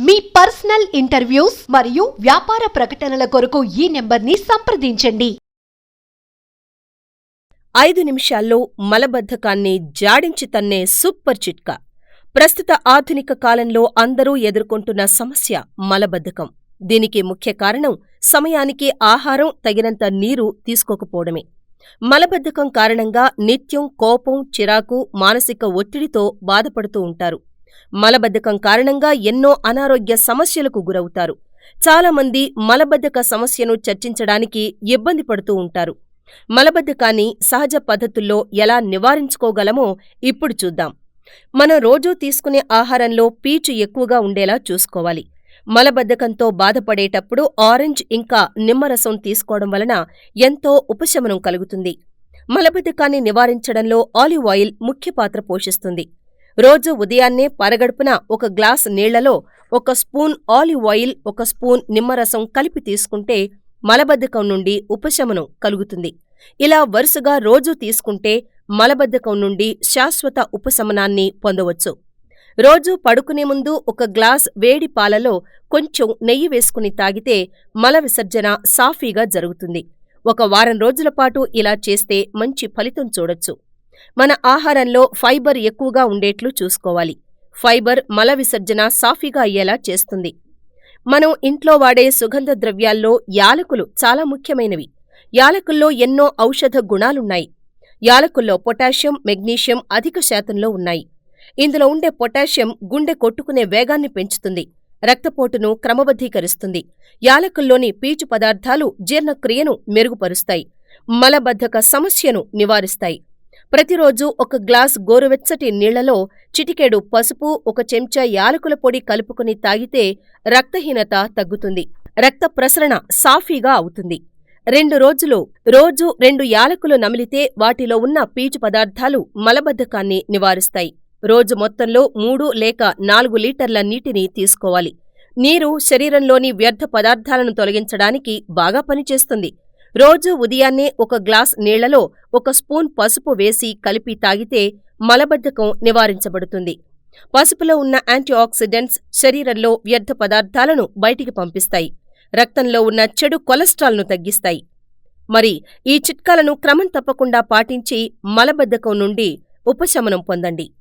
మీ personal interviews మరియు వ్యాపార ప్రకటనల కొరకు ఈ నెంబర్ని సంప్రదించండి. 5 నిమిషాల్లో మలబద్ధకాన్ని జాడించి తన్నే సూపర్ చిట్కా. ప్రస్తుత ఆధునిక కాలంలో అందరూ ఎదుర్కొంటున్న సమస్య మలబద్ధకం. దీనికి ముఖ్య కారణం సమయానికి ఆహారం, తగినంత నీరు తీసుకోకపోవడమే. మలబద్ధకం కారణంగా నిత్యం కోపం, చిరాకు, మానసిక ఒత్తిడితో బాధపడుతూ ఉంటారు. మలబద్ధకం కారణంగా ఎన్నో అనారోగ్య సమస్యలకు గురవుతారు. చాలామంది మలబద్ధక సమస్యను చర్చించడానికి ఇబ్బంది పడుతూ ఉంటారు. మలబద్ధకాన్ని సహజ పద్ధతుల్లో ఎలా నివారించుకోగలమో ఇప్పుడు చూద్దాం. మనం రోజూ తీసుకునే ఆహారంలో పీచు ఎక్కువగా ఉండేలా చూసుకోవాలి. మలబద్ధకంతో బాధపడేటప్పుడు ఆరెంజ్ ఇంకా నిమ్మరసం తీసుకోవడం వలన ఎంతో ఉపశమనం కలుగుతుంది. మలబద్ధకాన్ని నివారించడంలో ఆలివ్ ఆయిల్ ముఖ్య పాత్ర పోషిస్తుంది. రోజు ఉదయాన్నే పరగడుపున 1 గ్లాస్ నీళ్లలో 1 స్పూన్ ఆలివ్ ఆయిల్, 1 స్పూన్ నిమ్మరసం కలిపి తీసుకుంటే మలబద్ధకం నుండి ఉపశమనం కలుగుతుంది. ఇలా వరుసగా రోజూ తీసుకుంటే మలబద్ధకం నుండి శాశ్వత ఉపశమనాన్ని పొందవచ్చు. రోజూ పడుకునే ముందు 1 గ్లాస్ వేడి పాలలో కొంచెం నెయ్యి వేసుకుని తాగితే మల విసర్జన సాఫీగా జరుగుతుంది. 1 వారం రోజుల పాటు ఇలా చేస్తే మంచి ఫలితం చూడొచ్చు. మన ఆహారంలో ఫైబర్ ఎక్కువగా ఉండేట్లు చూసుకోవాలి. ఫైబర్ మల విసర్జన సాఫీగా అయ్యేలా చేస్తుంది. మనం ఇంట్లో వాడే సుగంధ ద్రవ్యాల్లో యాలకులు చాలా ముఖ్యమైనవి. యాలకుల్లో ఎన్నో ఔషధ గుణాలున్నాయి. యాలకుల్లో పొటాషియం, మెగ్నీషియం అధిక శాతంలో ఉన్నాయి. ఇందులో ఉండే పొటాషియం గుండె కొట్టుకునే వేగాన్ని పెంచుతుంది, రక్తపోటును క్రమబద్ధీకరిస్తుంది. యాలకుల్లోని పీచు పదార్థాలు జీర్ణక్రియను మెరుగుపరుస్తాయి, మలబద్ధక సమస్యను నివారిస్తాయి. ప్రతిరోజు 1 గ్లాస్ గోరువెచ్చటి నీళ్లలో చిటికెడు పసుపు, 1 చెంచా యాలకుల పొడి కలుపుకుని తాగితే రక్తహీనత తగ్గుతుంది, రక్త ప్రసరణ సాఫీగా అవుతుంది. 2 రోజులు రోజు 2 యాలకులు నమిలితే వాటిలో ఉన్న పీచు పదార్థాలు మలబద్ధకాన్ని నివారిస్తాయి. రోజు మొత్తంలో 3 లేక 4 లీటర్ల నీటిని తీసుకోవాలి. నీరు శరీరంలోని వ్యర్థ పదార్థాలను తొలగించడానికి బాగా పనిచేస్తుంది. రోజూ ఉదయాన్నే 1 గ్లాస్ నీళ్లలో 1 స్పూన్ పసుపు వేసి కలిపి తాగితే మలబద్ధకం నివారించబడుతుంది. పసుపులో ఉన్న యాంటీఆక్సిడెంట్స్ శరీరంలో వ్యర్థ పదార్థాలను బయటికి పంపిస్తాయి, రక్తంలో ఉన్న చెడు కొలెస్ట్రాల్ను తగ్గిస్తాయి. మరి ఈ చిట్కాలను క్రమం తప్పకుండా పాటించి మలబద్ధకం నుండి ఉపశమనం పొందండి.